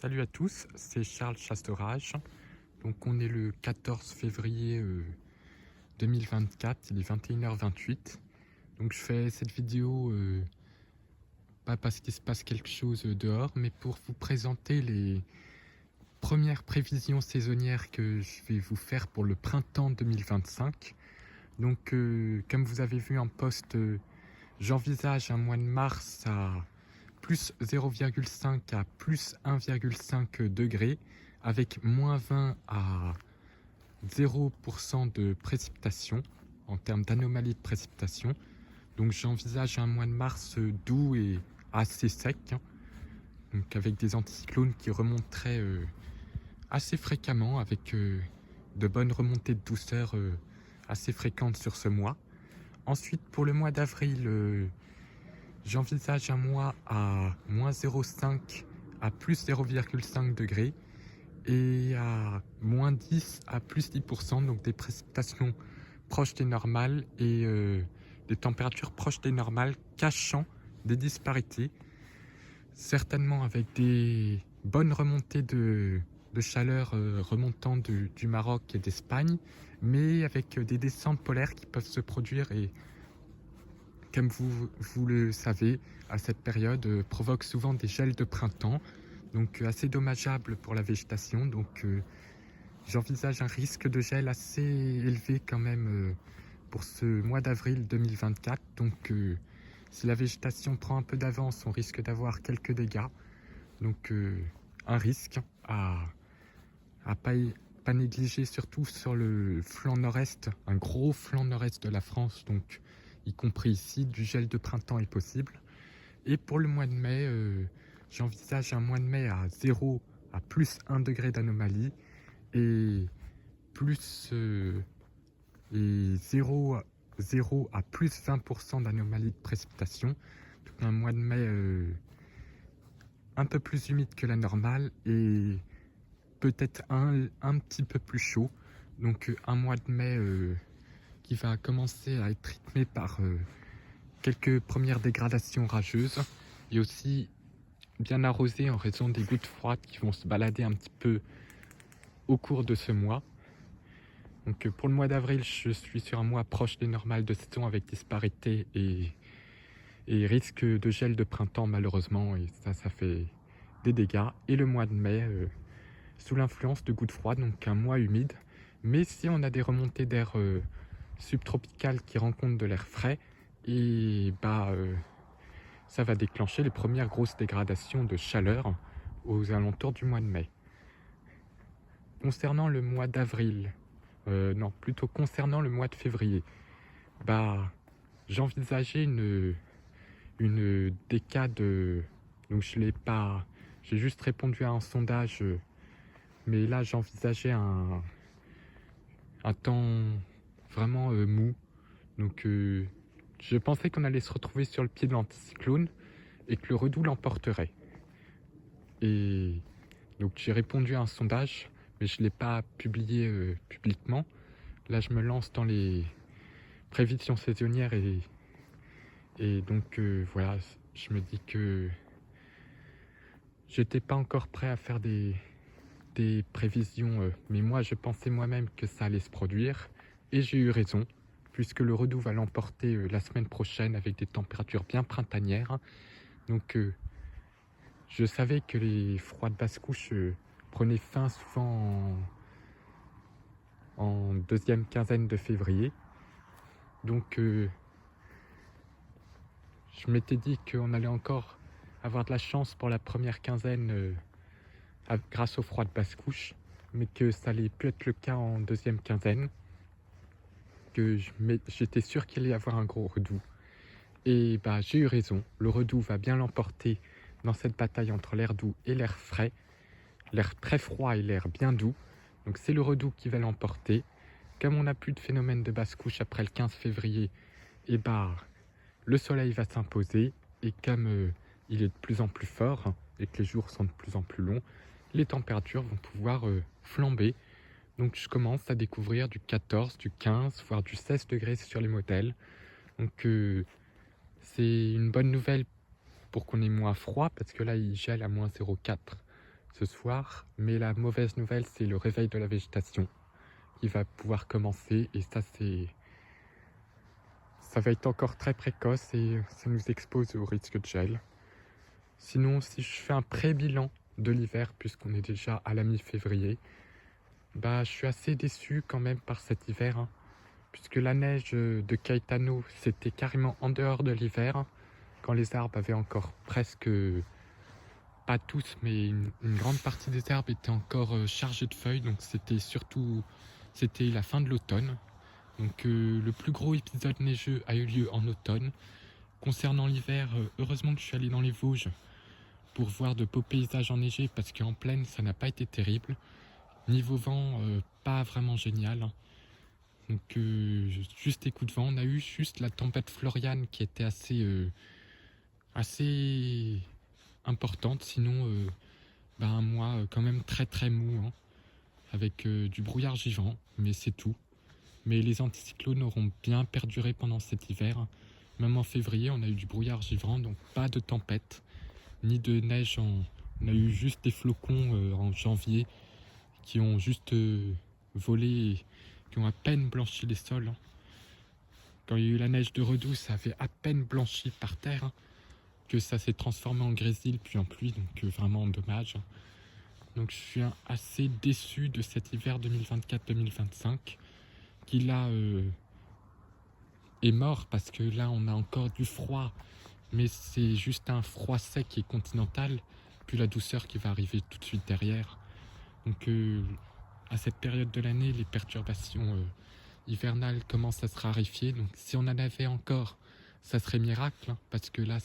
Salut à tous, c'est Charles Chasterage. Donc on est le 14 février 2024, il est 21h28. Donc je fais cette vidéo pas parce qu'il se passe quelque chose dehors, mais pour vous présenter les premières prévisions saisonnières que je vais vous faire pour le printemps 2025. Donc comme vous avez vu en post, j'envisage un mois de mars à plus 0,5 à plus 1,5 degrés, avec moins 20 à 0% de précipitation, en termes d'anomalie de précipitation. Donc j'envisage un mois de mars doux et assez sec, donc avec des anticyclones qui remonteraient assez fréquemment, avec de bonnes remontées de douceur assez fréquentes sur ce mois. Ensuite, pour le mois d'avril, j'envisage un mois à moins 0,5 à plus 0,5 degrés et à moins 10 à plus 10%, donc des précipitations proches des normales et des températures proches des normales, cachant des disparités, certainement avec des bonnes remontées de chaleur remontant du Maroc et d'Espagne, mais avec des descentes polaires qui peuvent se produire et, comme vous le savez, à cette période provoque souvent des gels de printemps, donc assez dommageable pour la végétation. Donc j'envisage un risque de gel assez élevé quand même pour ce mois d'avril 2024. Donc si la végétation prend un peu d'avance, on risque d'avoir quelques dégâts. Donc un risque à pas négliger, surtout sur le flanc nord-est, un gros flanc nord-est de la France, donc y compris ici, du gel de printemps est possible. Et pour le mois de mai, j'envisage un mois de mai à 0 à plus 1 degré d'anomalie et plus et 0 à plus 20% d'anomalie de précipitation. Donc un mois de mai un peu plus humide que la normale et peut-être un petit peu plus chaud. Donc un mois de mai qui va commencer à être rythmé par quelques premières dégradations rageuses et aussi bien arrosé en raison des gouttes froides qui vont se balader un petit peu au cours de ce mois. Donc pour le mois d'avril, je suis sur un mois proche des normales de saison avec disparité et risque de gel de printemps malheureusement, et ça fait des dégâts. Et le mois de mai, sous l'influence de gouttes froides, donc un mois humide. Mais si on a des remontées d'air subtropicales qui rencontrent de l'air frais, et ça va déclencher les premières grosses dégradations de chaleur aux alentours du mois de mai. Concernant le mois d'avril, non, plutôt concernant le mois de février, j'envisageais une décade, donc je l'ai pas, j'ai juste répondu à un sondage, mais là j'envisageais un temps vraiment mou, donc je pensais qu'on allait se retrouver sur le pied de l'anticyclone et que le redoux l'emporterait. Et donc j'ai répondu à un sondage, mais je ne l'ai pas publié publiquement. Là je me lance dans les prévisions saisonnières et donc voilà, je me dis que j'étais pas encore prêt à faire des prévisions, mais moi je pensais moi-même que ça allait se produire et j'ai eu raison, puisque le redoux va l'emporter la semaine prochaine avec des températures bien printanières. Donc je savais que les froids de basse couche prenaient fin souvent en deuxième quinzaine de février. Donc je m'étais dit qu'on allait encore avoir de la chance pour la première quinzaine grâce aux froids de basse couche, mais que ça allait plus être le cas en deuxième quinzaine, que j'étais sûr qu'il allait y avoir un gros redoux. Et j'ai eu raison, le redoux va bien l'emporter dans cette bataille entre l'air doux et l'air frais, l'air très froid et l'air bien doux. Donc c'est le redoux qui va l'emporter. Comme on n'a plus de phénomène de basse couche après le 15 février, et le soleil va s'imposer, et comme il est de plus en plus fort et que les jours sont de plus en plus longs, les températures vont pouvoir flamber. Donc je commence à découvrir du 14, du 15, voire du 16 degrés sur les modèles. Donc c'est une bonne nouvelle pour qu'on ait moins froid, parce que là il gèle à moins 0,4 ce soir, mais la mauvaise nouvelle, c'est le réveil de la végétation qui va pouvoir commencer, et ça va être encore très précoce et ça nous expose au risque de gel. Sinon, si je fais un pré-bilan de l'hiver, puisqu'on est déjà à la mi-février, je suis assez déçu quand même par cet hiver, hein, puisque la neige de Caetano, c'était carrément en dehors de l'hiver, quand les arbres avaient encore presque, pas tous, mais une grande partie des arbres étaient encore chargés de feuilles, donc c'était la fin de l'automne. Donc le plus gros épisode neigeux a eu lieu en automne. Concernant l'hiver, heureusement que je suis allé dans les Vosges pour voir de beaux paysages enneigés, parce qu'en plaine ça n'a pas été terrible. Niveau vent, pas vraiment génial, hein. Donc juste des coups de vent. On a eu juste la tempête Florian qui était assez importante, sinon un mois quand même très très mou, hein, avec du brouillard givant, mais c'est tout. Mais les anticyclones auront bien perduré pendant cet hiver. Même en février, on a eu du brouillard givrant, donc pas de tempête, ni de neige. On a eu juste des flocons en janvier qui ont juste volé, et qui ont à peine blanchi les sols, hein. Quand il y a eu la neige de Redoux, ça avait à peine blanchi par terre, hein, que ça s'est transformé en grésil puis en pluie, donc vraiment dommage. Donc je suis assez déçu de cet hiver 2024-2025, qui là est mort, parce que là on a encore du froid, mais c'est juste un froid sec et continental, puis la douceur qui va arriver tout de suite derrière. Donc à cette période de l'année, les perturbations hivernales commencent à se raréfier, donc si on en avait encore, ça serait miracle, hein, parce que là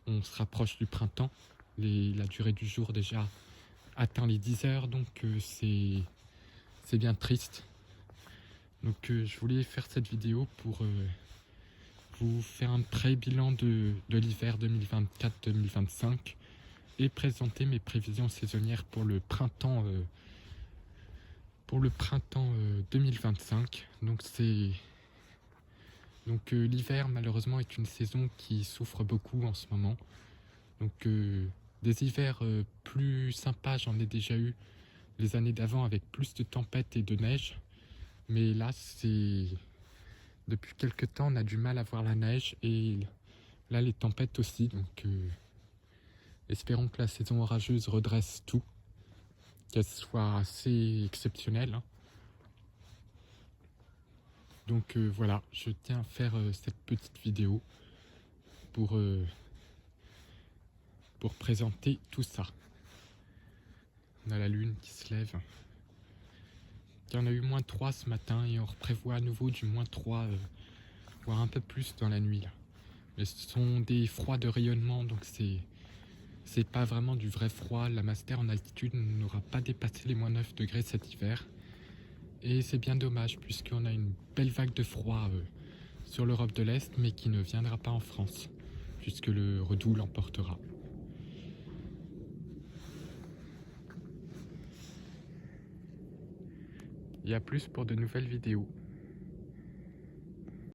on se rapproche du printemps. La durée du jour déjà atteint les 10 heures, donc c'est bien triste. Donc je voulais faire cette vidéo pour vous faire un pré-bilan de l'hiver 2024-2025 et présenter mes prévisions saisonnières pour le printemps 2025. Donc l'hiver malheureusement est une saison qui souffre beaucoup en ce moment. Donc des hivers plus sympas, j'en ai déjà eu les années d'avant, avec plus de tempêtes et de neige. Mais là, depuis quelques temps, on a du mal à voir la neige, et là, les tempêtes aussi. Donc espérons que la saison orageuse redresse tout, qu'elle soit assez exceptionnelle, hein. Donc voilà, je tiens à faire cette petite vidéo pour présenter tout ça. On a la lune qui se lève. Il y en a eu -3 ce matin, et on prévoit à nouveau du -3, voire un peu plus dans la nuit là. Mais ce sont des froids de rayonnement, donc c'est pas vraiment du vrai froid. La Master en altitude n'aura pas dépassé les -9 degrés cet hiver. Et c'est bien dommage, puisqu'on a une belle vague de froid sur l'Europe de l'Est, mais qui ne viendra pas en France, puisque le Redoux l'emportera. Et à plus pour de nouvelles vidéos.